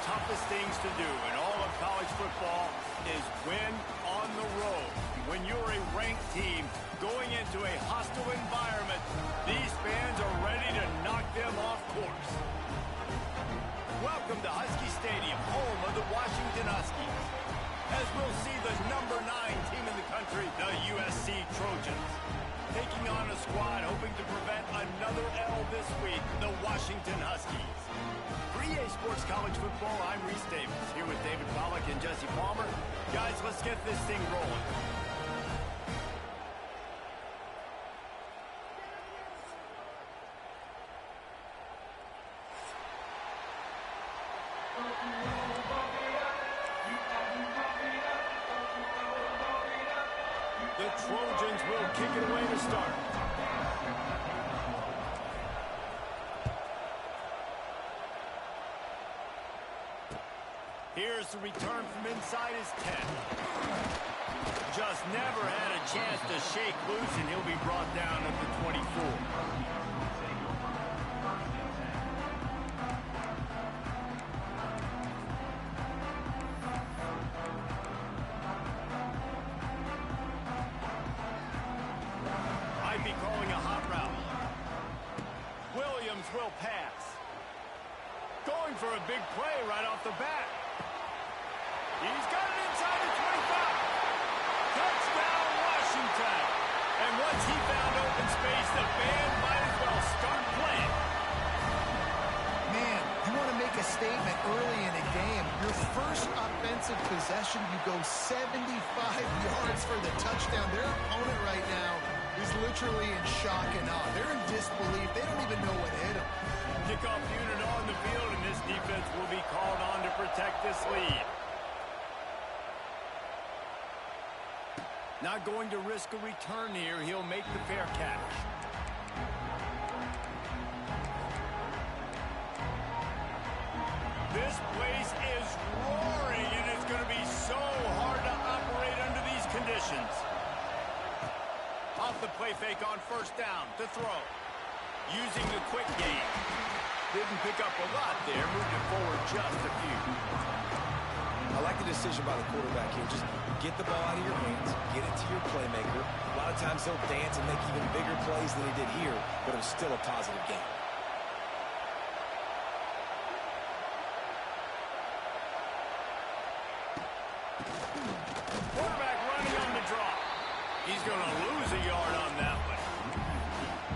toughest things to do in all of college football is win on the road. When you're a ranked team going into a hostile environment, these fans are ready to knock them off course. Welcome to Husky Stadium, home of the Washington Huskies, as we'll see the number 9 team in the country, the USC Trojans, taking on a squad hoping to prevent another L this week, the Washington Huskies. For EA Sports College Football, I'm Reese Davis, here with David Pollack and Jesse Palmer. Guys, let's get this thing rolling. The Trojans will kick it away to start. Here's the return from inside his 10. Just never had a chance to shake loose, and he'll be brought down at the 24. Might be calling a hot route. Williams will pass. Going for a big play right off the bat. He's got it inside the 25. Touchdown, Washington. And once he found open space, the band might as well start playing. Man, you want to make a statement early in a game. Your first offensive possession, you go 75 yards for the touchdown. Their opponent right now is literally in shock and awe. They're in disbelief. They don't even know what hit them. Kickoff unit on the field, and this defense will be called on to protect this lead. Not going to risk a return here. He'll make the fair catch. This place is roaring, and it's going to be so hard to operate under these conditions. Off the play fake on first down to throw. Using the quick game. Didn't pick up a lot there. Moved it forward just a few. I like the decision by the quarterback here. Just get the ball out of your hands, get it to your playmaker. A lot of times he'll dance and make even bigger plays than he did here, but it was still a positive game. Quarterback running on the draw. He's going to lose a yard on that one.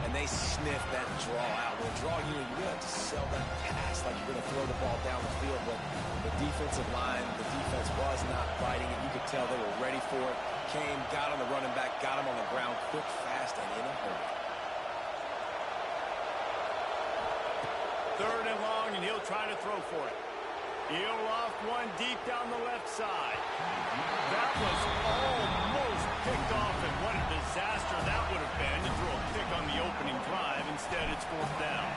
And they sniff that draw out. Well, draw unit, you really have to sell that pass like you're going to throw the ball down the field, but the defensive line, the defense was not fighting it. You could tell they were ready for it. Came, got on the running back, got him on the ground quick, fast, and in a hurry. Third and long, and he'll try to throw for it. He'll loft one deep down the left side. That was almost picked off, and what a disaster that would have been to throw a pick on the opening drive. Instead, it's fourth down.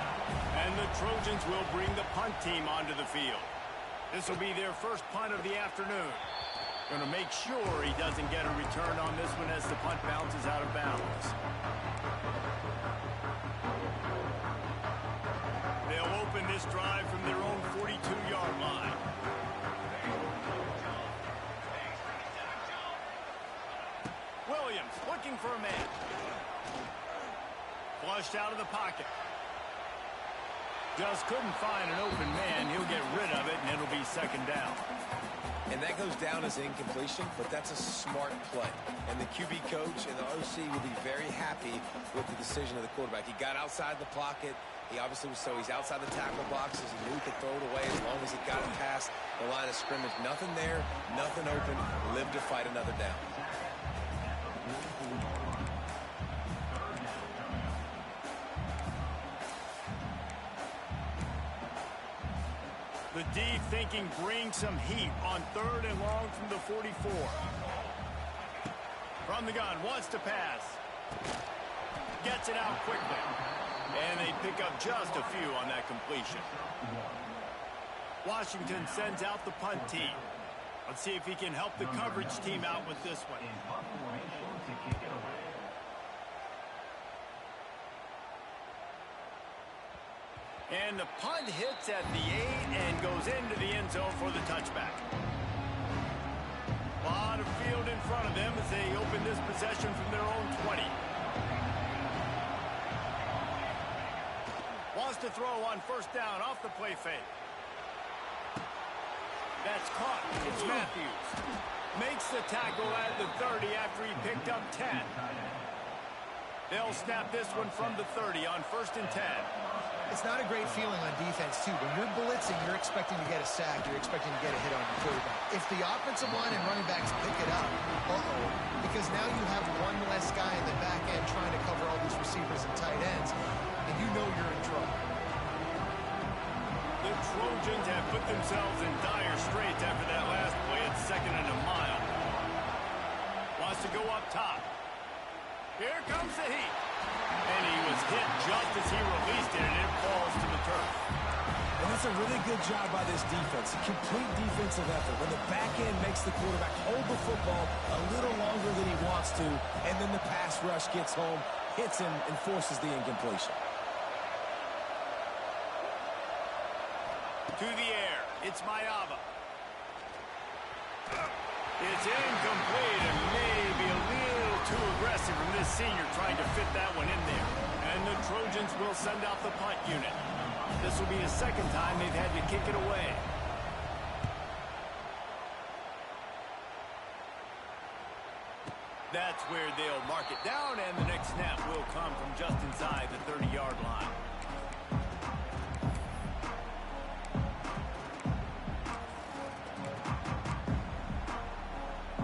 And the Trojans will bring the punt team onto the field. This will be their first punt of the afternoon. Going to make sure he doesn't get a return on this one as the punt bounces out of bounds. They'll open this drive from their own 42-yard line. Williams looking for a man. Flushed out of the pocket. Just couldn't find an open man. He'll get rid of it, and it'll be second down. And that goes down as incompletion, but that's a smart play. And the QB coach and the OC will be very happy with the decision of the quarterback. He got outside the pocket. He obviously was he's outside the tackle boxes. He knew he could throw it away as long as he got it past the line of scrimmage. Nothing there, nothing open. Live to fight another down. The D thinking bring some heat on third and long from the 44. From the gun, wants to pass. Gets it out quickly. And they pick up just a few on that completion. Washington sends out the punt team. Let's see if he can help the coverage team out with this one. And the punt hits at the 8 and goes into the end zone for the touchback. A lot of field in front of them as they open this possession from their own 20. Wants to throw on first down off the play fake. That's caught. It's Matthews. Makes the tackle at the 30 after he picked up 10. They'll snap this one from the 30 on 1st and 10. It's not a great feeling on defense, too. When you're blitzing, you're expecting to get a sack. You're expecting to get a hit on your quarterback. If the offensive line and running backs pick it up, because now you have one less guy in the back end trying to cover all these receivers and tight ends, and you know you're in trouble. The Trojans have put themselves in dire straits after that last play at 2nd and a mile. Wants to go up top. Here comes the heat. And he was hit just as he released it, and it falls to the turf. And that's a really good job by this defense. Complete defensive effort. When the back end makes the quarterback hold the football a little longer than he wants to, and then the pass rush gets home, hits him, and forces the incompletion. To the air. It's Mayava. It's incomplete and maybe a little too aggressive from this senior trying to fit that one in there. And the Trojans will send out the punt unit. This will be the 2nd time they've had to kick it away. That's where they'll mark it down, and the next snap will come from just inside the 30-yard line.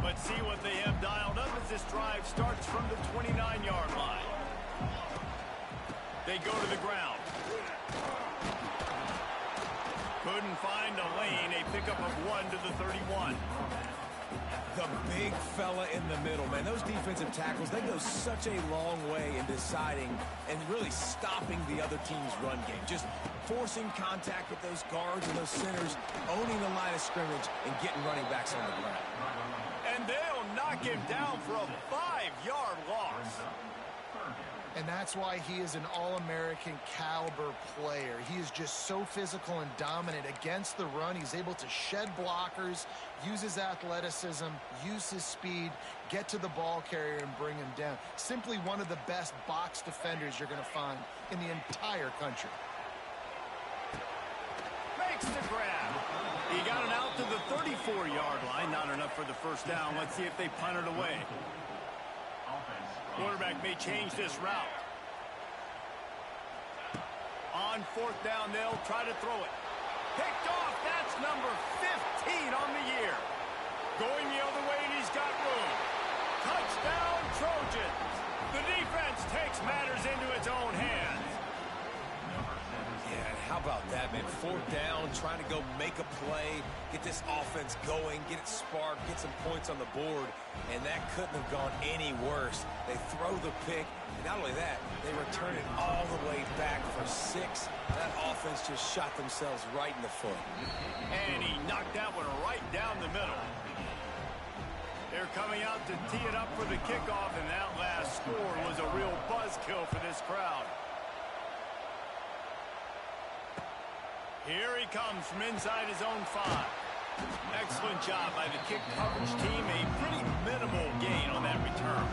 Let's see what they have dialed up as this drive starts from the 29-yard line. They go to the ground. Couldn't find a lane. A pickup of 1 to the 31. The big fella in the middle, man. Those defensive tackles, they go such a long way in deciding and really stopping the other team's run game. Just forcing contact with those guards and those centers, owning the line of scrimmage, and getting running backs on the ground. And they'll knock him down for a 5-yard loss. And that's why he is an All-American caliber player. He is just so physical and dominant against the run. He's able to shed blockers, use his athleticism, use his speed, get to the ball carrier and bring him down. Simply one of the best box defenders you're going to find in the entire country. Makes the grab. He got it out to the 34-yard line. Not enough for the first down. Let's see if they punt it away. Quarterback may change this route. On 4th down, they'll try to throw it. Picked off. That's number 15 on the year. Going the other way, and he's got room. Touchdown, Trojans. The defense takes matters into its own hands. Yeah, and how about that, man? 4th down, trying to go make a play, get this offense going, get it sparked, get some points on the board, and that couldn't have gone any worse. They throw the pick, and not only that, they return it all the way back for 6. That offense just shot themselves right in the foot. And he knocked that one right down the middle. They're coming out to tee it up for the kickoff, and that last score was a real buzzkill for this crowd. Here he comes from inside his own 5. Excellent job by the kick coverage team. A pretty minimal gain on that return.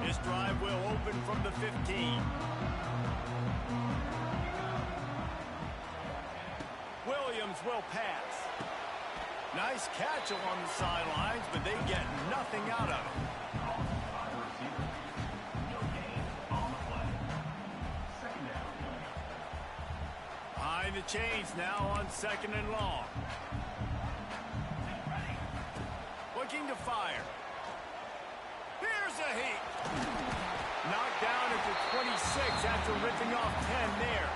This drive will open from the 15. Williams will pass. Nice catch along the sidelines, but they get nothing out of it. Behind the chains now on 2nd and long. Looking to fire. Here's a heat. Knocked down at the 26 after ripping off 10 there.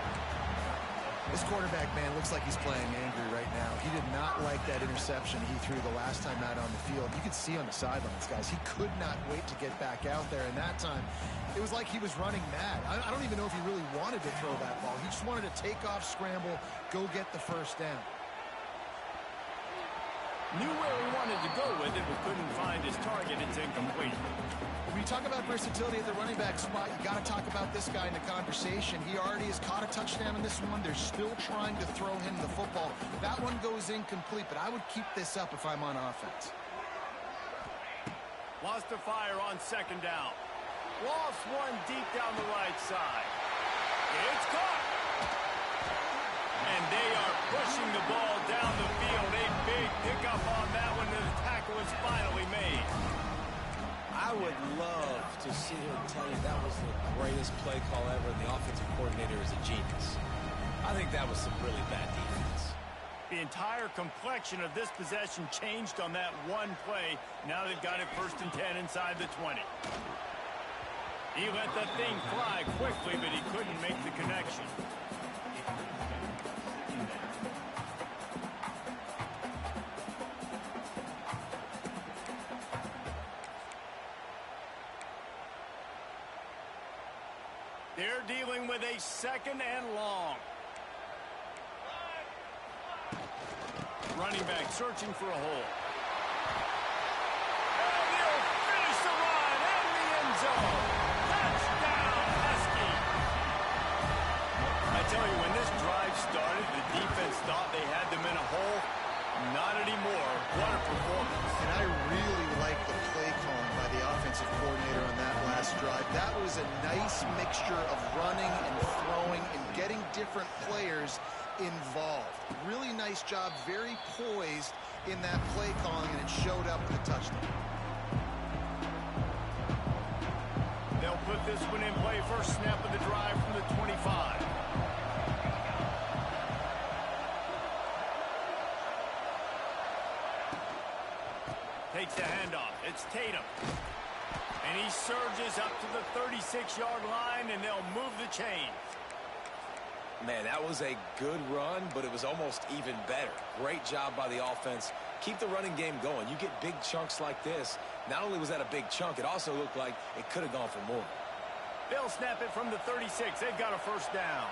This quarterback, man, looks like he's playing angry right now. He did not like that interception he threw the last time out on the field. You could see on the sidelines, guys, he could not wait to get back out there. And that time, it was like he was running mad. I don't even know if he really wanted to throw that ball. He just wanted to take off, scramble, go get the first down. Knew where he wanted to go with it, but couldn't find his target. It's incomplete. When you talk about versatility at the running back spot, you got to talk about this guy in the conversation. He already has caught a touchdown in this one. They're still trying to throw him the football. That one goes incomplete, but I would keep this up if I'm on offense. Lost to fire on second down. Lost one deep down the right side. It's caught. And they are pushing the ball down the field. A big pickup on that one, and the tackle is finally made. I would love to sit here and tell you that was the greatest play call ever, and the offensive coordinator is a genius. I think that was some really bad defense. The entire complexion of this possession changed on that one play. Now they've got it 1st and 10 inside the 20. He let that thing fly quickly, but he couldn't make the connection. They're dealing with a 2nd and long. Running back searching for a hole. And he'll finish the run in the end zone. Touchdown, Husky. I tell you, when this drive started, the defense thought they had them in a hole. Not anymore. What a performance. And I really like the play calling by the offensive coordinator on that last drive. That was a nice mixture of running and throwing and getting different players involved. Really nice job, very poised in that play calling, and it showed up in the touchdown. They'll put this one in play. First snap of the drive from the 25. Takes the handoff. It's Tatum. And he surges up to the 36-yard line, and they'll move the chains. Man, that was a good run, but it was almost even better. Great job by the offense. Keep the running game going. You get big chunks like this. Not only was that a big chunk, it also looked like it could have gone for more. They'll snap it from the 36. They've got a first down.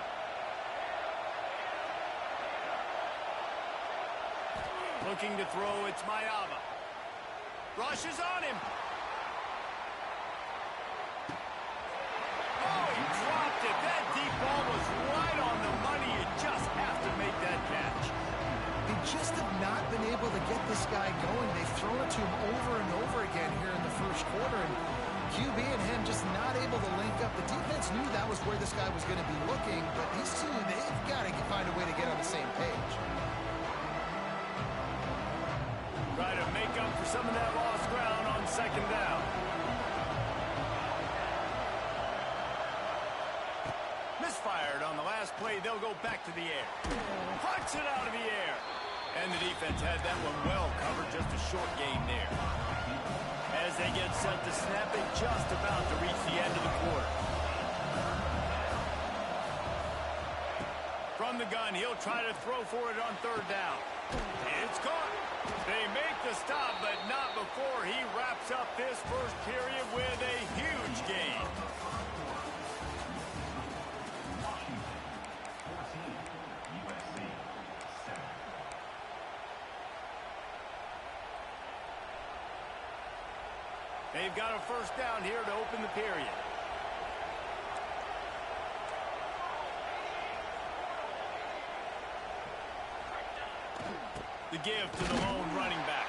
Looking to throw, it's Mayava. Rushes on him. Oh, he dropped it. That deep ball was right on the money. You just have to make that catch. They just have not been able to get this guy going. They've thrown it to him over and over again here in the first quarter, and QB and him just not able to link up. The defense knew that was where this guy was going to be looking, but these two, they've got to find a way to get on the same page. Try to make up for some of that lost ground on second down. Misfired on the last play. They'll go back to the air. Punch it out of the air. And the defense had that one well covered. Just a short gain there. As they get set to snap, they just about to reach the end of the quarter. From the gun, he'll try to throw for it on third down. It's caught. They make the stop, but not before he wraps up this first period with a huge gain. They've got a first down here to open the period. The give to the lone running back.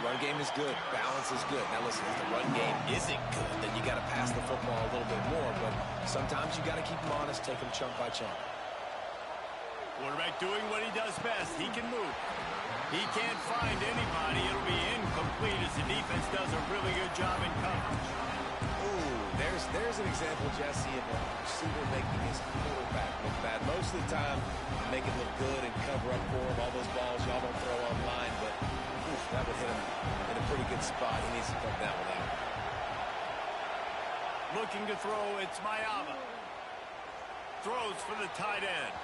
Run game is good. Balance is good. Now listen, if the run game isn't good, then you got to pass the football a little bit more. But sometimes you got to keep them honest, take them chunk by chunk. Quarterback doing what he does best. He can move. He can't find anybody. It'll be incomplete as the defense does a really good job in coverage. Ooh, there's an example, Jesse, of a receiver making his quarterback look bad. Most of the time, make it look good and cover up for him. All those balls y'all don't throw online, but oof, that would hit him in a pretty good spot. He needs to pump that one out. Looking to throw, it's Mayava. Throws for the tight end.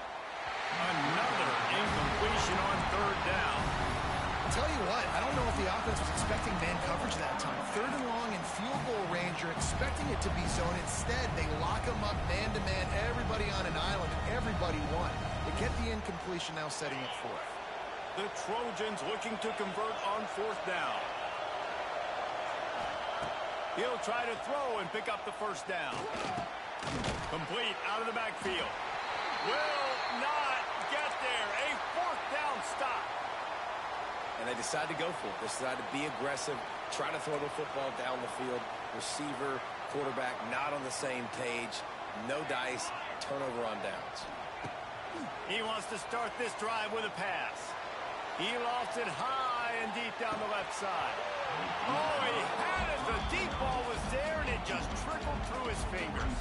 Another incompletion on third down. Tell you what, I don't know if the offense was expecting man coverage that time. Third and long in field goal range, you're expecting it to be zone. Instead, they lock them up man-to-man, everybody on an island, and everybody won. They get the incompletion, now setting it fourth. The Trojans looking to convert on fourth down. He'll try to throw and pick up the first down. Complete out of the backfield. Will not get there. A fourth down stop. And they decide to go for it. They decide to be aggressive, try to throw the football down the field. Receiver, quarterback, not on the same page. No dice, turnover on downs. He wants to start this drive with a pass. He lofts it high and deep down the left side. Oh, he had it. The deep ball was there, and it just trickled through his fingers.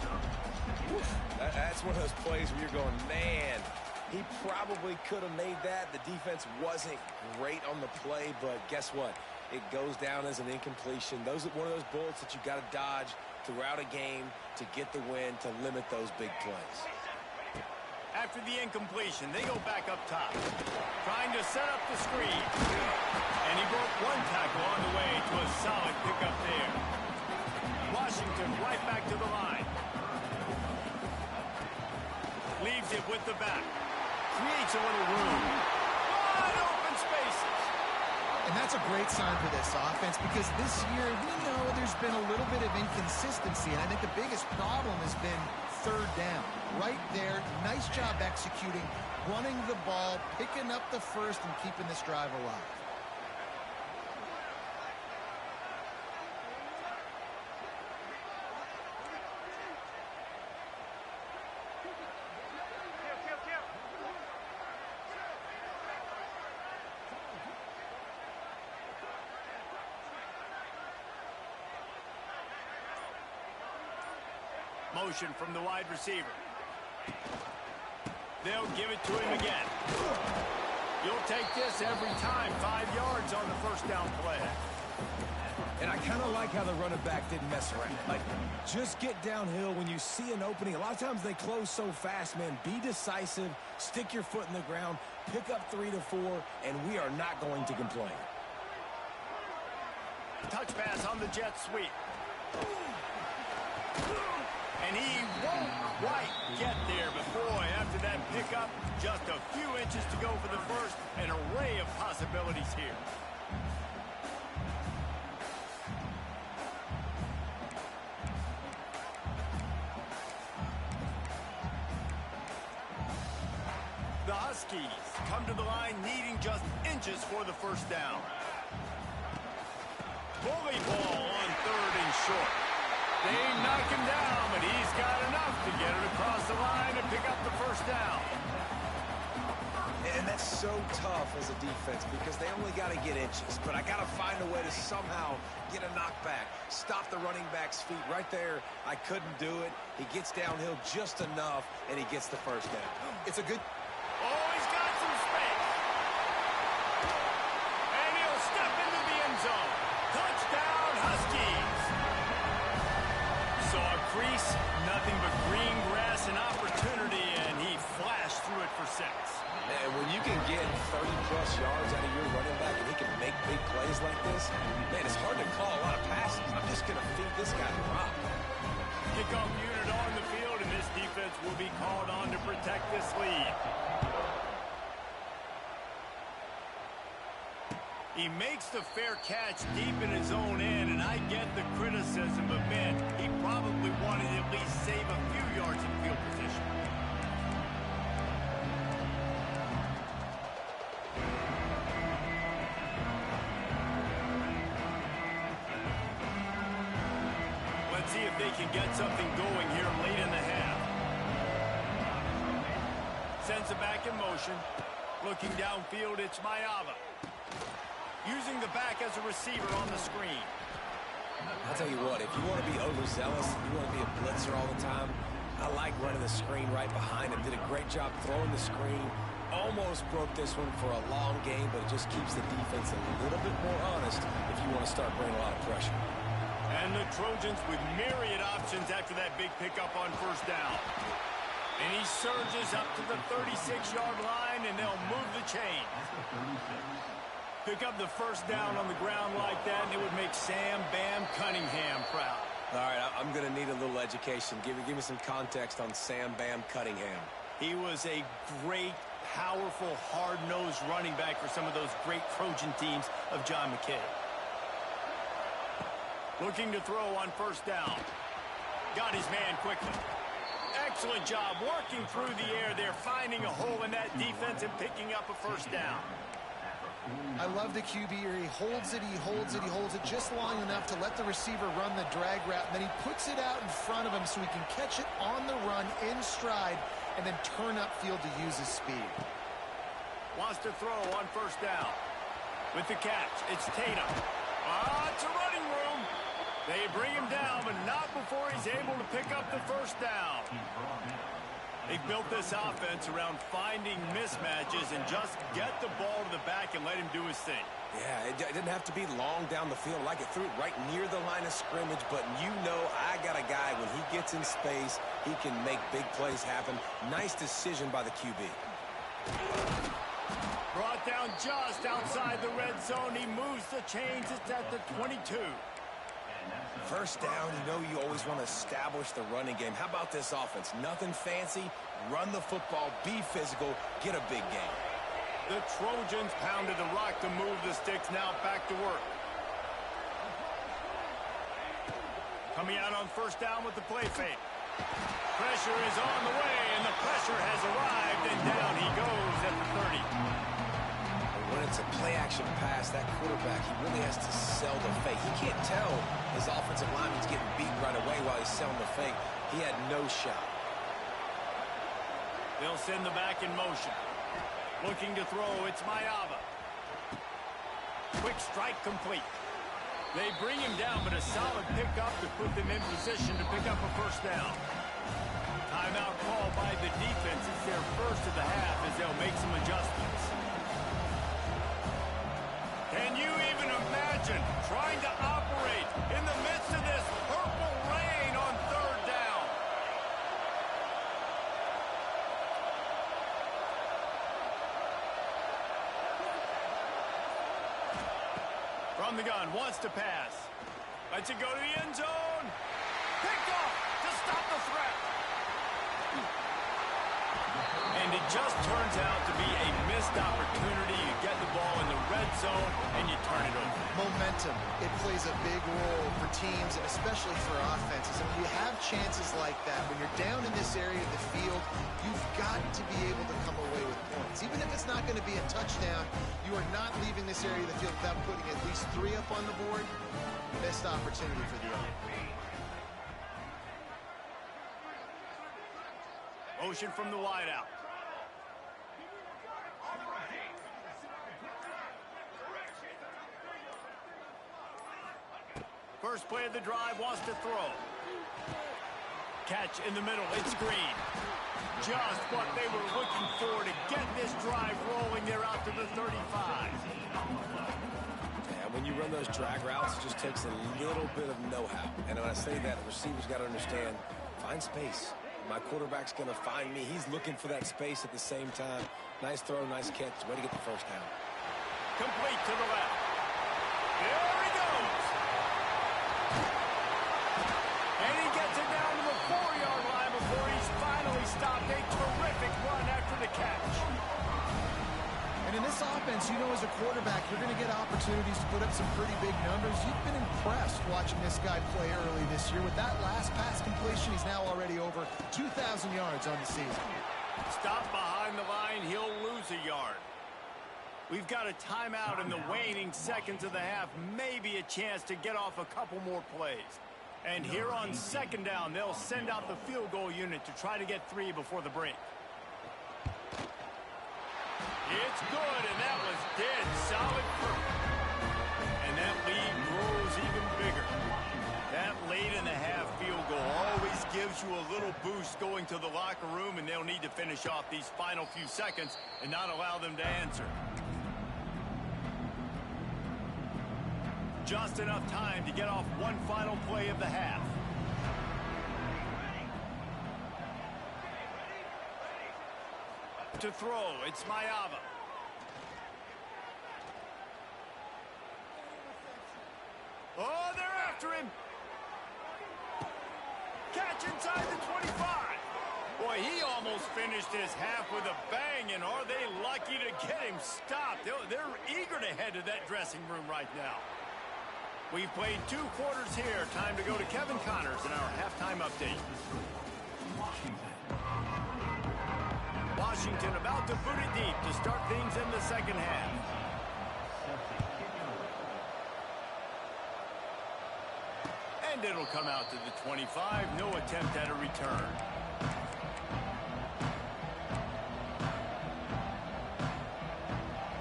That's one of those plays where you're going, man, he probably could have made that. The defense wasn't great on the play, but guess what? It goes down as an incompletion. Those are one of those bullets that you got to dodge throughout a game to get the win, to limit those big plays. After the incompletion, they go back up top, trying to set up the screen. And he broke one tackle on the way to a solid pickup there. Washington right back to the line. Leaves it with the back. Creates a little room. Wide open spaces. And that's a great sign for this offense, because this year we know there's been a little bit of inconsistency, and I think the biggest problem has been third down. Right there, nice job executing, running the ball, picking up the first, and keeping this drive alive. Motion from the wide receiver. They'll give it to him again. You'll take this every time. 5 yards on the first down play. And I kind of like how the running back didn't mess around. Like, just get downhill when you see an opening. A lot of times they close so fast, man. Be decisive. Stick your foot in the ground. Pick up 3 to 4, and we are not going to complain. Touch pass on the jet sweep. And he won't quite get there, but boy, after that pickup, just a few inches to go for the first. An array of possibilities here. The Huskies come to the line needing just inches for the first down. Bully ball on third and short. They knock him down, but he's got enough to get it across the line and pick up the first down. And that's so tough as a defense because they only got to get inches. But I got to find a way to somehow get a knockback, stop the running back's feet. Right there, I couldn't do it. He gets downhill just enough, and he gets the first down. It's a good... Oh, he's got some space. And he'll step into the end zone. Touchdown, Huskies. Saw a crease, nothing but green grass and opportunity, and he flashed through it for 6. And when you can get 30-plus yards out of your running back and he can make big plays like this, man, it's hard to call a lot of passes. I'm just going to feed this guy the rock. Kickoff unit on the field, and this defense will be called on to protect this lead. He makes the fair catch deep in his own end, and I get the criticism, but man, he probably wanted to at least save a few yards in field position. Let's see if they can get something going here late in the half. Sends it back in motion. Looking downfield, it's Mayava. Using the back as a receiver on the screen. I'll tell you what, if you want to be overzealous, you want to be a blitzer all the time, I like running the screen right behind him. Did a great job throwing the screen. Almost broke this one for a long game, but it just keeps the defense a little bit more honest if you want to start bringing a lot of pressure. And the Trojans with myriad options after that big pickup on first down. And he surges up to the 36-yard line, and they'll move the chain. Pick up the first down on the ground like that, and it would make Sam Bam Cunningham proud. All right, I'm going to need a little education. Give me some context on Sam Bam Cunningham. He was a great, powerful, hard-nosed running back for some of those great Trojan teams of John McKay. Looking to throw on first down. Got his man quickly. Excellent job working through the air there, finding a hole in that defense and picking up a first down. I love the QB here. He holds it, he holds it, he holds it just long enough to let the receiver run the drag route, and then he puts it out in front of him so he can catch it on the run in stride and then turn upfield to use his speed. Wants to throw on first down. With the catch, it's Tatum. It's a running room. They bring him down, but not before he's able to pick up the first down. They built this offense around finding mismatches and just get the ball to the back and let him do his thing. Yeah, it didn't have to be long down the field. Like it threw it right near the line of scrimmage, but you know I got a guy, when he gets in space, he can make big plays happen. Nice decision by the QB. Brought down just outside the red zone. He moves the chains. It's at the 22. First down, you know you always want to establish the running game. How about this offense? Nothing fancy. Run the football, be physical, get a big game. The Trojans pounded the rock to move the sticks. Now back to work. Coming out on first down with the play fake. Pressure is on the way, and the pressure has arrived, and down he goes at the 30. When it's a play-action pass, that quarterback, he really has to sell the fake. He can't tell his offensive lineman's getting beat right away while he's selling the fake. He had no shot. They'll send the back in motion. Looking to throw, it's Mayava. Quick strike complete. They bring him down, but a solid pickup to put them in position to pick up a first down. Timeout call by the defense. It's their first of the half as they'll make some adjustments. Can you even imagine trying to operate in the midst of this purple rain on third down? From the gun, wants to pass. Lets it go to the end zone. Picked off to stop the threat. And it just turns out to be a missed opportunity. You get the ball in the red zone, and you turn it over. Momentum, it plays a big role for teams, and especially for offenses. And when you have chances like that, when you're down in this area of the field, you've got to be able to come away with points. Even if it's not going to be a touchdown, you are not leaving this area of the field without putting at least 3 up on the board. Missed opportunity for the offense. Motion from the wideout. First play of the drive, wants to throw. Catch in the middle, it's Green. Just what they were looking for to get this drive rolling. They're out to the 35. And when you run those drag routes, it just takes a little bit of know-how. And when I say that, the receiver's got to understand, find space. My quarterback's going to find me. He's looking for that space at the same time. Nice throw, nice catch. Way to get the first down. Complete to the left. There he goes. And he gets it down to the 4-yard line before he's finally stopped. A terrific run after the catch. And in this offense, you know, as a quarterback, you're going to get opportunities to put up some pretty big numbers. You've been impressed watching this guy play early this year. With that last pass completion, he's now already over 2,000 yards on the season. Stop behind the line, he'll lose a yard. We've got a timeout in the waning seconds of the half. Maybe a chance to get off a couple more plays. And here on second down, they'll send out the field goal unit to try to get 3 before the break. It's good, and that was dead solid perfect. And that lead grows even bigger. That late in the half field goal always gives you a little boost going to the locker room, and they'll need to finish off these final few seconds and not allow them to answer. Just enough time to get off one final play of the half. To throw, it's Maiava. Oh, they're after him. Catch inside the 25. Boy, he almost finished his half with a bang, and are they lucky to get him stopped? They're eager to head to that dressing room right now. We've played 2 quarters here. Time to go to Kevin Connors in our halftime update. Washington about to boot it deep to start things in the second half. And it'll come out to the 25. No attempt at a return.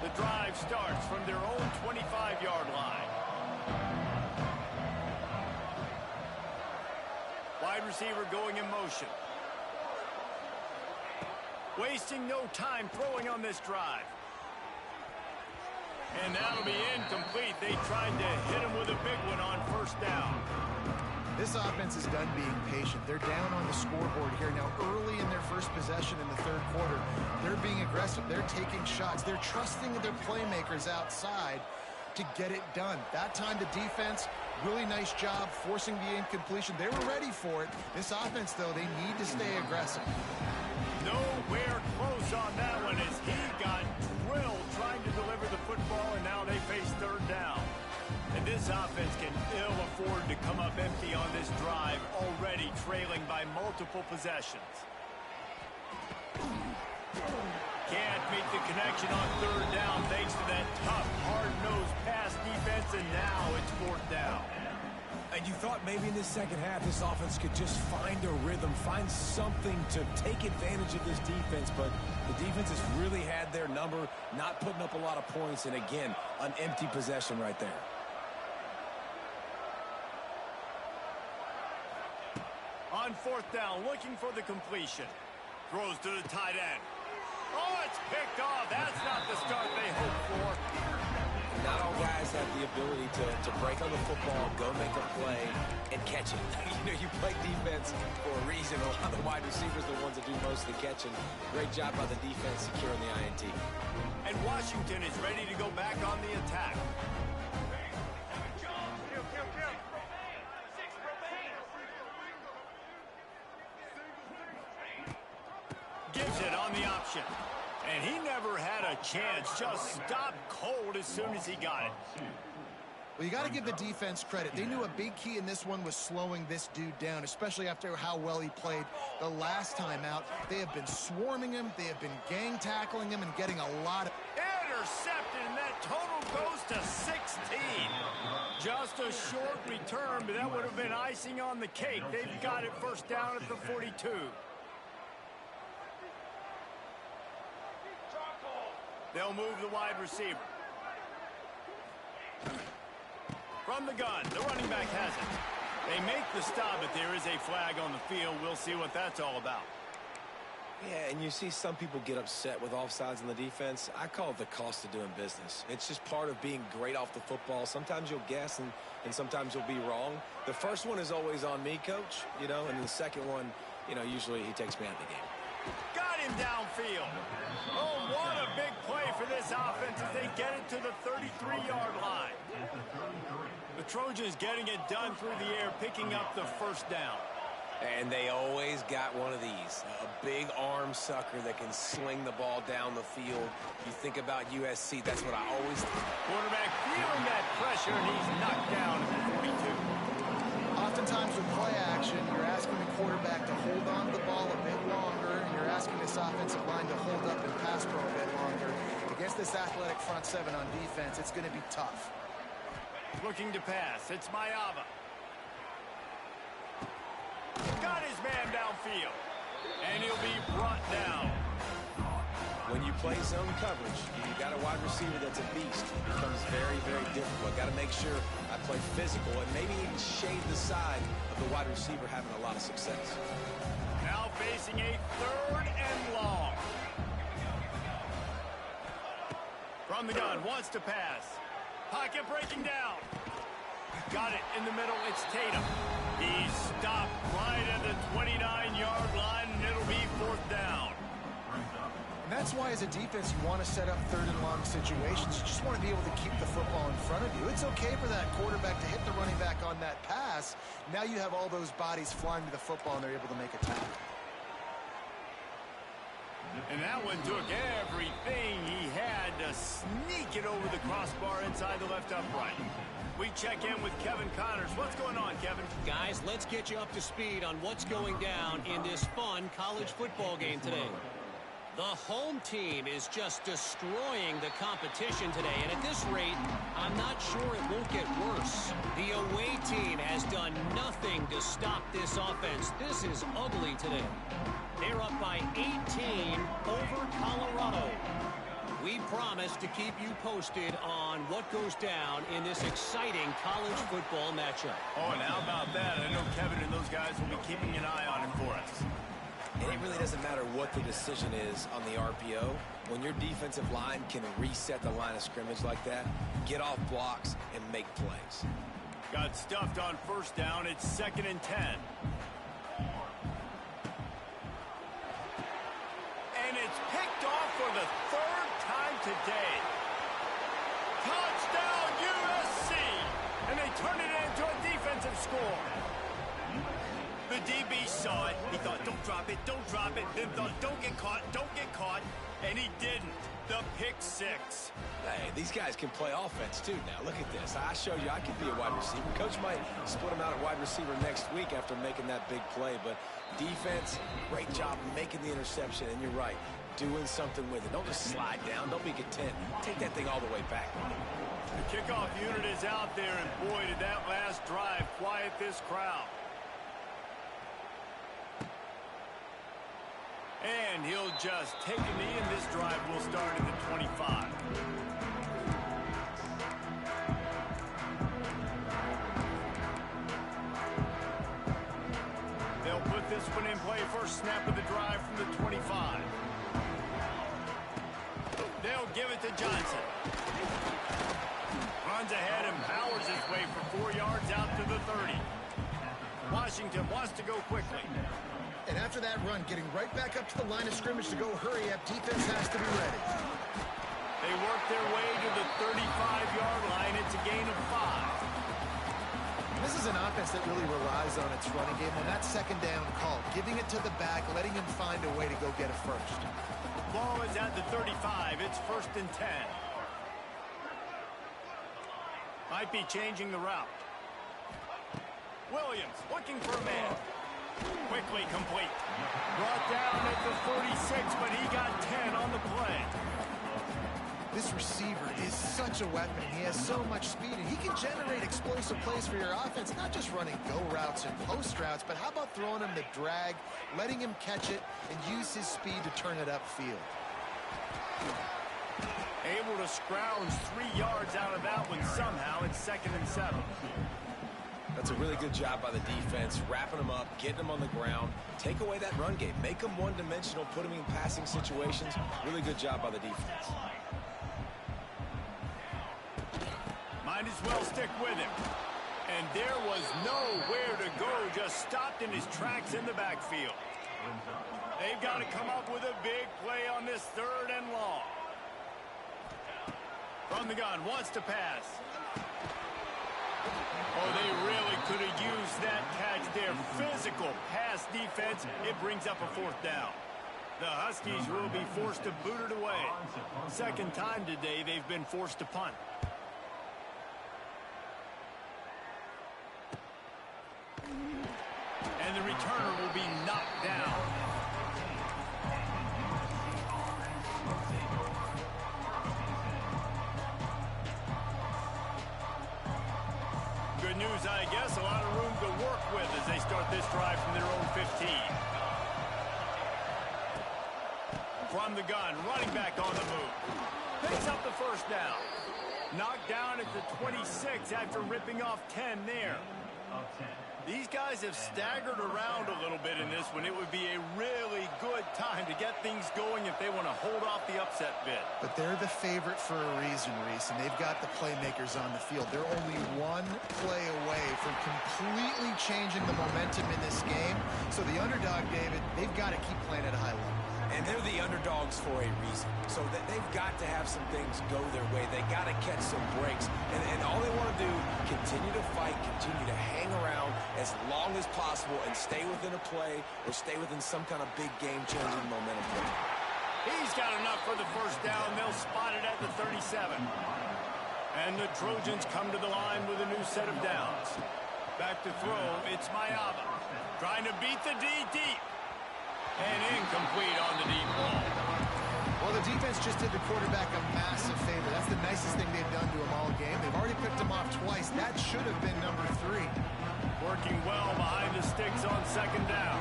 The drive starts from their own 25-yard line. Wide receiver going in motion. Wasting no time throwing on this drive. And that'll be incomplete. They tried to hit him with a big one on first down. This offense is done being patient. They're down on the scoreboard here. Now, early in their first possession in the third quarter, they're being aggressive. They're taking shots. They're trusting their playmakers outside to get it done. That time, the defense, really nice job forcing the incompletion. They were ready for it. This offense, though, they need to stay aggressive. Nowhere close on that one as he got drilled trying to deliver the football, and now they face third down. And this offense can ill afford to come up empty on this drive, already trailing by multiple possessions. Can't make the connection on third down thanks to that tough, hard-nosed pass defense, and now it's fourth down. And you thought maybe in this second half this offense could just find a rhythm, find something to take advantage of this defense, but the defense has really had their number, not putting up a lot of points, and again, an empty possession right there. On fourth down, looking for the completion. Throws to the tight end. Oh, it's picked off. That's not the start they hoped for. Not all guys have the ability to break on the football, go make a play, and catch it. You play defense for a reason. A lot of the wide receivers are the ones that do most of the catching. Great job by the defense securing the INT. And Washington is ready to go back on the attack. Gives it on the option. And he never had a chance. Just stopped cold as soon as he got it. Well, you got to give the defense credit. They knew a big key in this one was slowing this dude down, especially after how well he played the last time out. They have been swarming him. They have been gang tackling him and getting a lot of... Intercepted, and that total goes to 16. Just a short return, but that would have been icing on the cake. They've got it first down at the 42. They'll move the wide receiver. From the gun, the running back has it. They make the stop, but there is a flag on the field. We'll see what that's all about. Yeah, and you see some people get upset with offsides on the defense. I call it the cost of doing business. It's just part of being great off the football. Sometimes you'll guess, and sometimes you'll be wrong. The first one is always on me, Coach, and the second one, usually he takes me out of the game. Got him downfield. Oh, what a big play for this offense as they get it to the 33-yard line. The Trojans getting it done through the air, picking up the first down. And they always got one of these, a big arm sucker that can sling the ball down the field. You think about USC, that's what I always think. Quarterback feeling that pressure, and he's knocked down at the 42. Oftentimes with play action, you're asking the quarterback to hold on to the ball a bit longer, and you're asking this offensive line to hold up and pass pro a bit longer. Against this athletic front seven on defense, it's going to be tough. Looking to pass, it's Maiava. Got his man downfield, and he'll be brought down. When you play zone coverage, you got a wide receiver that's a beast. It becomes very, very difficult. Got to make sure I play physical and maybe even shade the side of the wide receiver having a lot of success. Now facing a third and long. From the gun, wants to pass. Pocket breaking down. Got it in the middle, it's Tatum. He stopped right at the 29-yard line, and it'll be fourth down. And That's why as a defense you want to set up third and long situations. You just want to be able to keep the football in front of you. It's okay for that quarterback to hit the running back on that pass. Now you have all those bodies flying to the football and they're able to make a tackle. And that one took everything he had to sneak it over the crossbar inside the left upright. We check in with Kevin Connors. What's going on, Kevin? Guys, let's get you up to speed on what's going down in this fun college football game today. The home team is just destroying the competition today, and at this rate, I'm not sure it won't get worse. The away team has done nothing to stop this offense. This is ugly today. They're up by 18 over Colorado. We promise to keep you posted on what goes down in this exciting college football matchup. Oh, and how about that? I know Kevin and those guys will be keeping an eye on it for us. And it really doesn't matter what the decision is on the RPO. When your defensive line can reset the line of scrimmage like that, get off blocks, and make plays. Got stuffed on first down. It's 2nd and 10. And it's picked off for the 3rd time today. Touchdown, USC! And they turn it into a defensive score. The DB saw it. He thought, don't drop it, don't drop it. Then thought, don't get caught, don't get caught. And he didn't. The pick 6. Hey, these guys can play offense, too, now. Look at this. I showed you I could be a wide receiver. Coach might split him out at wide receiver next week after making that big play. But defense, great job making the interception. And you're right, doing something with it. Don't just slide down. Don't be content. Take that thing all the way back. The kickoff unit is out there, and boy, did that last drive quiet this crowd. And he'll just take a knee, and this drive will start at the 25. They'll put this one in play. First snap of the drive from the 25. They'll give it to Johnson. Runs ahead and powers his way for 4 yards out to the 30. Washington wants to go quickly. And after that run, getting right back up to the line of scrimmage to go hurry up, defense has to be ready. They work their way to the 35-yard line. It's a gain of 5. This is an offense that really relies on its running game on that 2nd down call, giving it to the back, letting him find a way to go get a first. Ball is at the 35. It's 1st and 10. Might be changing the route. Williams looking for a man. Quickly complete. Brought down at the 46, but he got 10 on the play. This receiver is such a weapon. He has so much speed, and he can generate explosive plays for your offense, not just running go routes and post routes, but how about throwing him the drag, letting him catch it, and use his speed to turn it upfield. Able to scrounge 3 yards out of that one somehow. It's 2nd and 7. That's a really good job by the defense, wrapping them up, getting them on the ground. Take away that run game. Make them one-dimensional, put them in passing situations. Really good job by the defense. Might as well stick with him. And there was nowhere to go, just stopped in his tracks in the backfield. They've got to come up with a big play on this 3rd and long. From the gun, wants to pass. Oh, they really could have used that catch there. Physical pass defense. It brings up a 4th down. The Huskies will be forced to boot it away. 2nd time today they've been forced to punt. And the returner will be knocked down. Good news, I guess. A lot of room to work with as they start this drive from their own 15. From the gun, running back on the move. Picks up the 1st down. Knocked down at the 26 after ripping off 10 there. These guys have staggered around a little bit in this one. It would be a really good time to get things going if they want to hold off the upset bid. But they're the favorite for a reason, Reese, and they've got the playmakers on the field. They're only one play away from completely changing the momentum in this game. So the underdog, David, they've got to keep playing at a high level. And they're the underdogs for a reason. So that they've got to have some things go their way. They got to catch some breaks. And all they want to do, continue to fight, continue to hang around as long as possible and stay within a play or stay within some kind of big game-changing momentum play. He's got enough for the first down. They'll spot it at the 37. And the Trojans come to the line with a new set of downs. Back to throw, it's Mayaba. Trying to beat the D deep. And incomplete on the deep ball. Well, the defense just did the quarterback a massive favor. That's the nicest thing they've done to him all game. They've already picked him off twice. That should have been number 3. Working well behind the sticks on second down.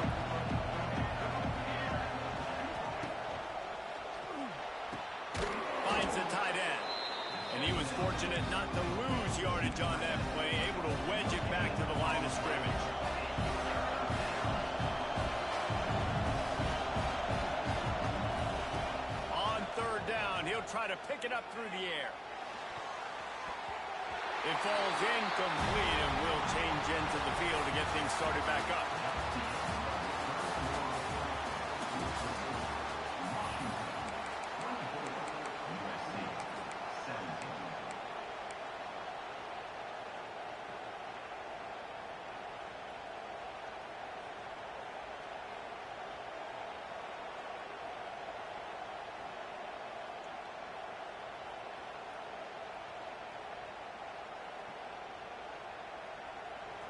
Finds the tight end. And he was fortunate not to lose yardage on that play, able to wedge it back to the line of scrimmage. He'll try to pick it up through the air. It falls incomplete and will change into the field to get things started back up.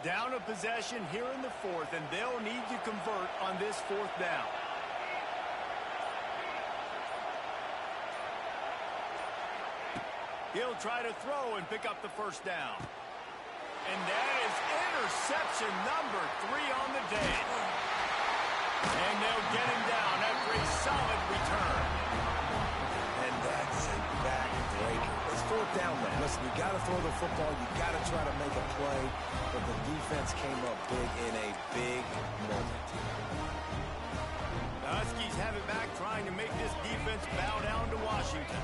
Down a possession here in the 4th, and they'll need to convert on this 4th down. He'll try to throw and pick up the first down. And that is interception number 3 on the day. And they'll get him down after a solid return. And that's a backbreaker. It's 4th down now. Listen, you got to throw the football. You got to try to make a play. But the defense came up big in a big moment. The Huskies have it back, trying to make this defense bow down to Washington.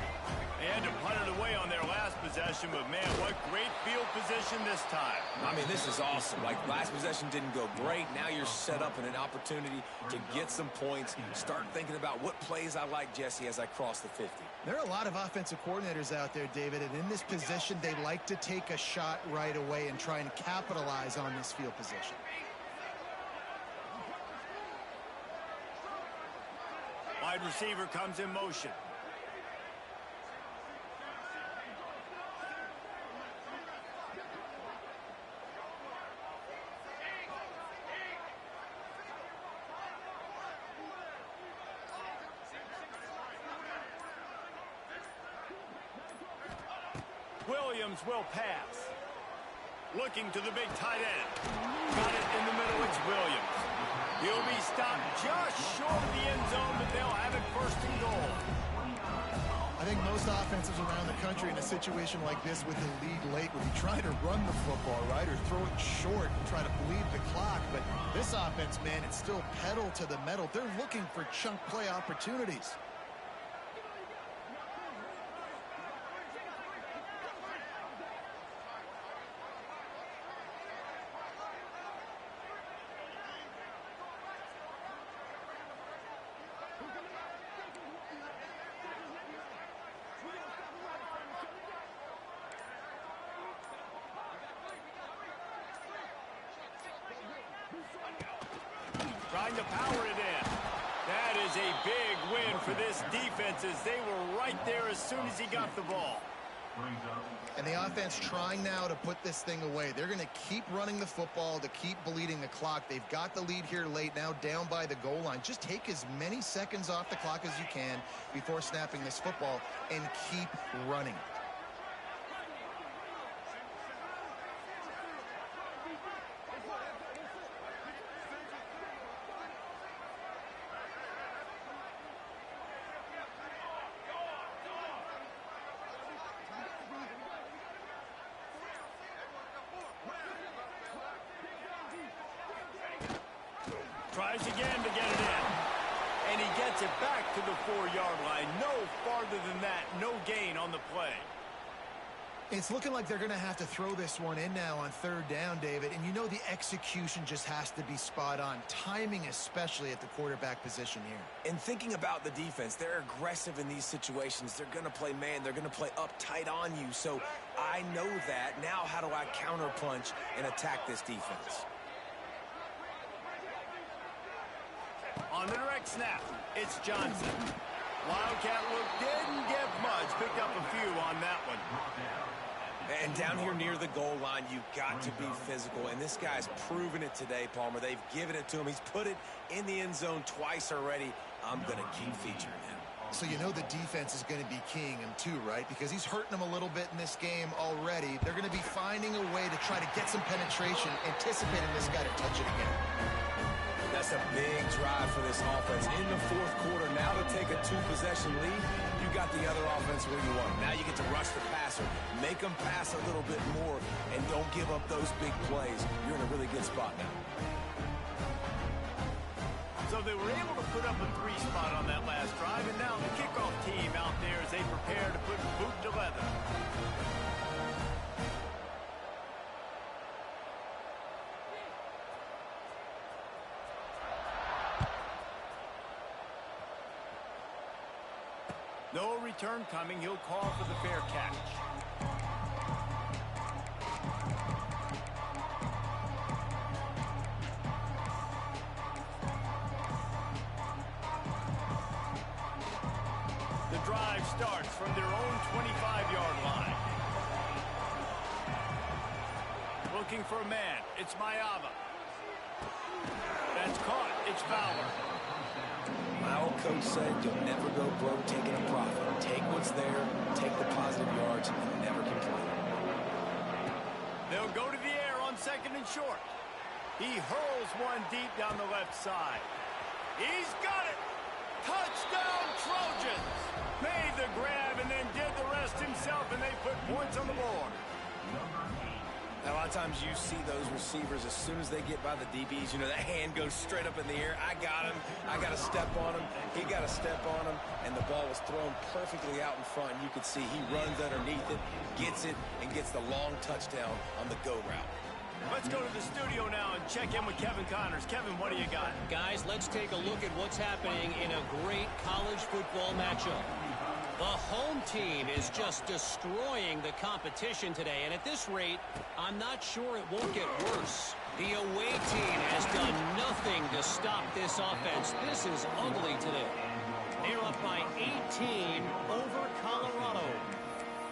They had to punt it away on their last possession, but man, what great field position this time. I mean, this is awesome. Like, last possession didn't go great. Now you're set up in an opportunity to get some points. Start thinking about what plays I like, Jesse, as I cross the 50. There are a lot of offensive coordinators out there, David, and in this position, they like to take a shot right away and try and capitalize on this field position. Wide receiver comes in motion. Williams will pass. Looking to the big tight end. Got it in the middle. It's Williams. He'll be stopped just short of the end zone, but they'll have it 1st and goal. I think most offenses around the country in a situation like this with the lead late would be trying to run the football, right, or throw it short and try to bleed the clock. But this offense, man, it's still pedal to the metal. They're looking for chunk play opportunities. Trying to power it in. That is a big win for this defense as they were right there as soon as he got the ball. And the offense trying now to put this thing away. They're going to keep running the football to keep bleeding the clock. They've got the lead here late, now down by the goal line. Just take as many seconds off the clock as you can before snapping this football and keep running. Tries again to get it in. And he gets it back to the 4-yard line. No farther than that. No gain on the play. It's looking like they're going to have to throw this one in now on third down, David. And you know the execution just has to be spot on. Timing especially at the quarterback position here. And thinking about the defense, they're aggressive in these situations. They're going to play man. They're going to play up tight on you. So I know that. Now how do I counterpunch and attack this defense? On the direct snap, it's Johnson. Wildcat look didn't get much. Picked up a few on that one. And down here near the goal line, you've got to be physical. And this guy's proven it today, Palmer. They've given it to him. He's put it in the end zone twice already. I'm going to keep featuring him. So you know the defense is going to be keying him too, right? Because he's hurting them a little bit in this game already. They're going to be finding a way to try to get some penetration, anticipating this guy to touch it again. That's a big drive for this offense. In the fourth quarter, now to take a two-possession lead, you got the other offense where you want. Now you get to rush the passer, make them pass a little bit more, and don't give up those big plays. You're in a really good spot now. So they were able to put up a 3 spot on that last drive, and now the kickoff team out there as they prepare to put boot to leather. No return coming. He'll call for the fair catch. The drive starts from their own 25-yard line. Looking for a man. It's Mayava. That's caught. It's Fowler. My old coach said you'll never go broke taking a profit. Take what's there, take the positive yards, and never complain. They'll go to the air on second and short. He hurls one deep down the left side. He's got it! Touchdown Trojans! Made the grab and then did the rest himself, and they put points on the board. Now, a lot of times you see those receivers, as soon as they get by the DBs, you know, that hand goes straight up in the air. I got him. I got to step on him. He got to step on him. And the ball was thrown perfectly out in front. And you can see he runs underneath it, gets it, and gets the long touchdown on the go route. Let's go to the studio now and check in with Kevin Connors. Kevin, what do you got? Guys, let's take a look at what's happening in a great college football matchup. The home team is just destroying the competition today, and at this rate, I'm not sure it won't get worse. The away team has done nothing to stop this offense. This is ugly today. They're up by 18 over Colorado.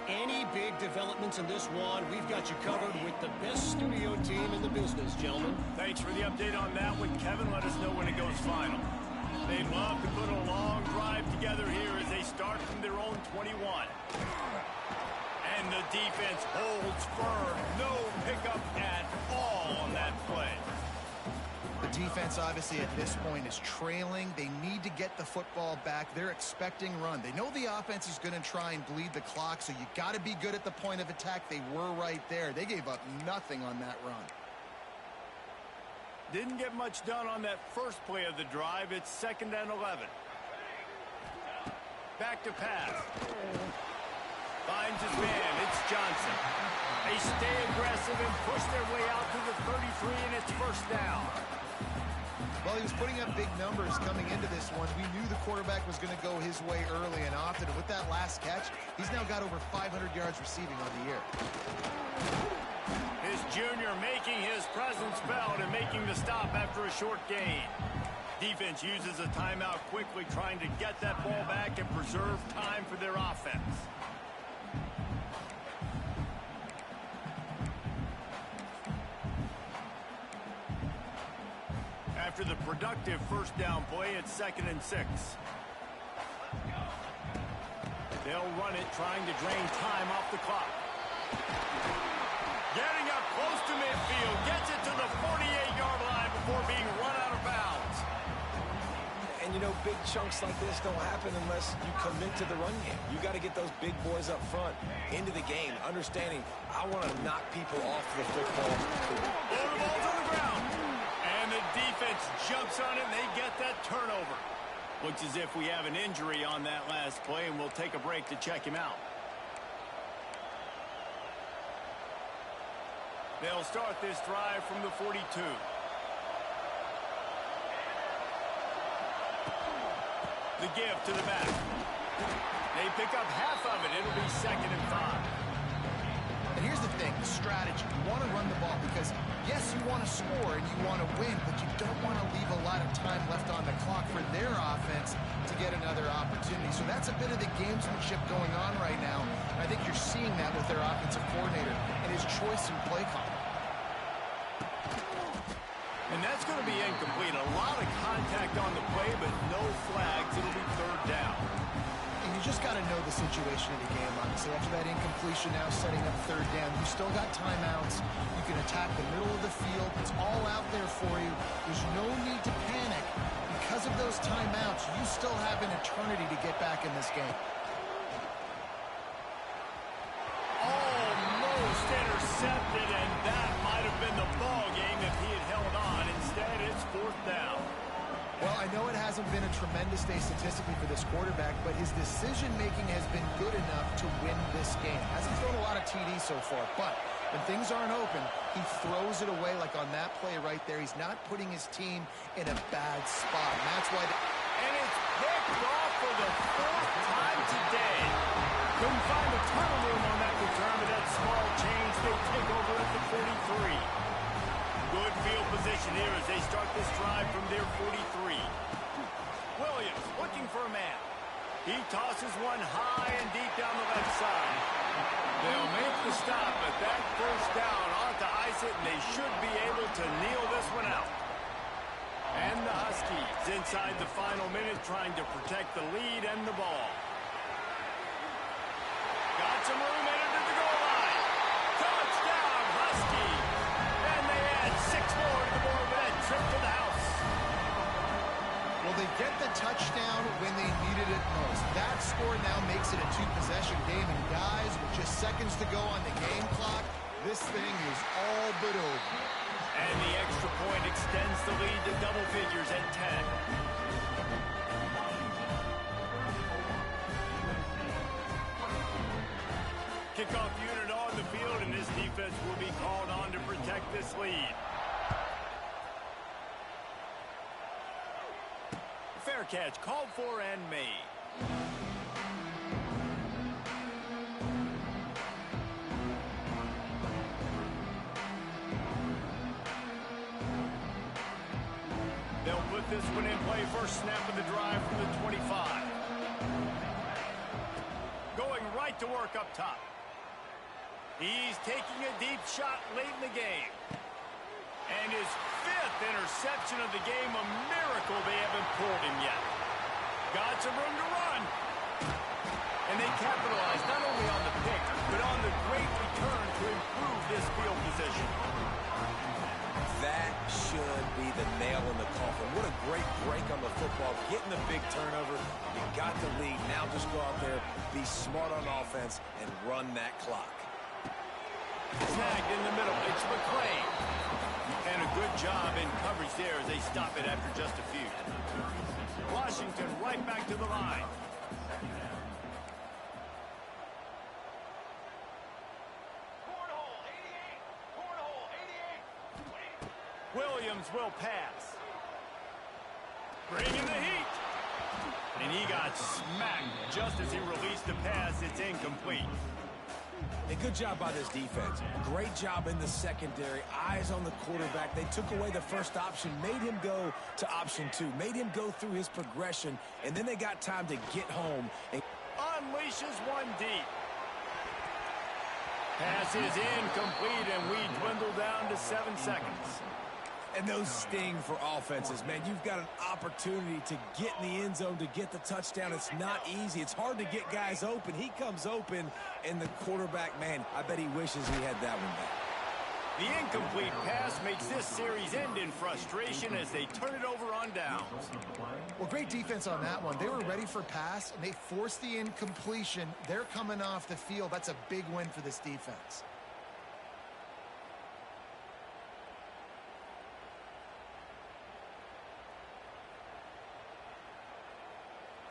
Any big developments in this one, we've got you covered with the best studio team in the business, gentlemen. Thanks for the update on that one, Kevin. Let us know when it goes final. They'd love to put a long drive together here as they start from their own 21. And the defense holds firm. No pickup at all on that play. The defense, obviously, at this point is trailing. They need to get the football back. They're expecting run. They know the offense is going to try and bleed the clock, so you got to be good at the point of attack. They were right there. They gave up nothing on that run. Didn't get much done on that first play of the drive. It's 2nd and 11. Back to pass. Finds his man. It's Johnson. They stay aggressive and push their way out to the 33, and it's first down. Well, he was putting up big numbers coming into this one. We knew the quarterback was going to go his way early and often. And with that last catch, he's now got over 500 yards receiving on the year. His junior making his presence felt and making the stop after a short gain. Defense uses a timeout quickly, trying to get that ball back and preserve time for their offense. After the productive first down play, it's 2nd and 6. They'll run it, trying to drain time off the clock. Getting up close to midfield, gets it to the 48-yard line before being run out of bounds. And, you know, big chunks like this don't happen unless you commit to the run game. You got to get those big boys up front into the game, understanding I want to knock people off the football. Oh, the ball's on the ground. And the defense jumps on it, and they get that turnover. Looks as if we have an injury on that last play, and we'll take a break to check him out. They'll start this drive from the 42. The give to the back. They pick up half of it. It'll be 2nd and 5. And here's the thing, the strategy. You want to run the ball because, yes, you want to score and you want to win, but you don't want to leave a lot of time left on the clock for their offense to get another opportunity. So that's a bit of the gamesmanship going on right now. And I think you're seeing that with their offensive coordinator and his choice in play call. And that's going to be incomplete. A lot of contact on the play, but no flags. It'll be 3rd down. And you just got to know the situation of the game, honestly. After that incompletion, now setting up 3rd down. You still got timeouts. You can attack the middle of the field. It's all out there for you. There's no need to panic. Because of those timeouts, you still have an eternity to get back in this game. Almost intercepted, and that might have been the ball game if he had held on. Instead, it's 4th down. Well, I know it hasn't been a tremendous day statistically for this quarterback, but his decision-making has been good enough to win this game. Hasn't thrown a lot of TDs so far, but when things aren't open, he throws it away like on that play right there. He's not putting his team in a bad spot, and that's why... And it's picked off for the 4th time today. Couldn't find a ton of room on that return, but that small change, they take over at the 43. Good field position here as they start this drive from their 43. Williams looking for a man. He tosses one high and deep down the left side. They'll make the stop, but that 1st down ought to ice it, and they should be able to kneel this one out. And the Huskies inside the final minute trying to protect the lead and the ball. Got some room into the goal line. Touchdown, Huskies. And they add 6 more to the board with that trip to the house. Well, they get the touchdown when they needed it most. That score now makes it a 2-possession game, and guys, with just seconds to go on the game clock, this thing is all but over. And the extra point extends the lead to double figures at 10. Kickoff unit on the field, and this defense will be called on to protect this lead. Fair catch called for and made. They'll put this one in play. First snap of the drive from the 25. Going right to work up top. He's taking a deep shot late in the game. And his 5th interception of the game, a miracle they haven't pulled him yet. Got some room to run. And they capitalize not only on the pick, but on the great return to improve this field position. That should be the nail in the coffin. What a great break on the football. Getting the big turnover. You got the lead. Now just go out there, be smart on offense, and run that clock. Snagged in the middle. It's McClain. And a good job in coverage there as they stop it after just a few. Washington right back to the line. Williams will pass. Bringing the heat. And he got smacked just as he released the pass. It's incomplete. A good job by this defense. Great job in the secondary. Eyes on the quarterback. They took away the first option, made him go to option 2, made him go through his progression, and then they got time to get home. And unleashes one deep. Pass is incomplete, and we dwindle down to 7 seconds. And those sting for offenses, man. You've got an opportunity to get in the end zone, to get the touchdown. It's not easy. It's hard to get guys open. He comes open, and the quarterback, man, I bet he wishes he had that one back. The incomplete pass makes this series end in frustration as they turn it over on downs. Well, great defense on that one. They were ready for pass, and they forced the incompletion. They're coming off the field. That's a big win for this defense.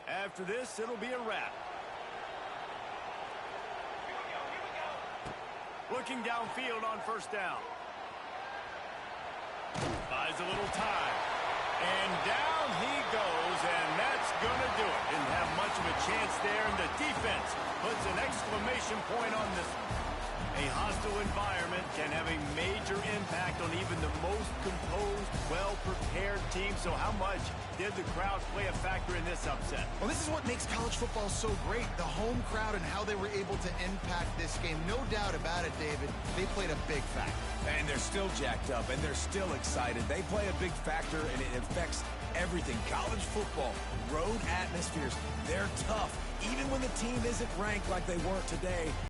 After this, it'll be a wrap. Looking downfield on first down. has a little time. And down he goes, and that's going to do it. Didn't have much of a chance there, and the defense puts an exclamation point on this one. A hostile environment can have a major impact on even the most composed, well-prepared team. So how much did the crowd play a factor in this upset? Well, this is what makes college football so great, the home crowd and how they were able to impact this game. No doubt about it, David. They played a big factor. And they're still jacked up, and they're still excited. They play a big factor, and it affects everything. College football, road atmospheres, they're tough. Even when the team isn't ranked like they weren't today,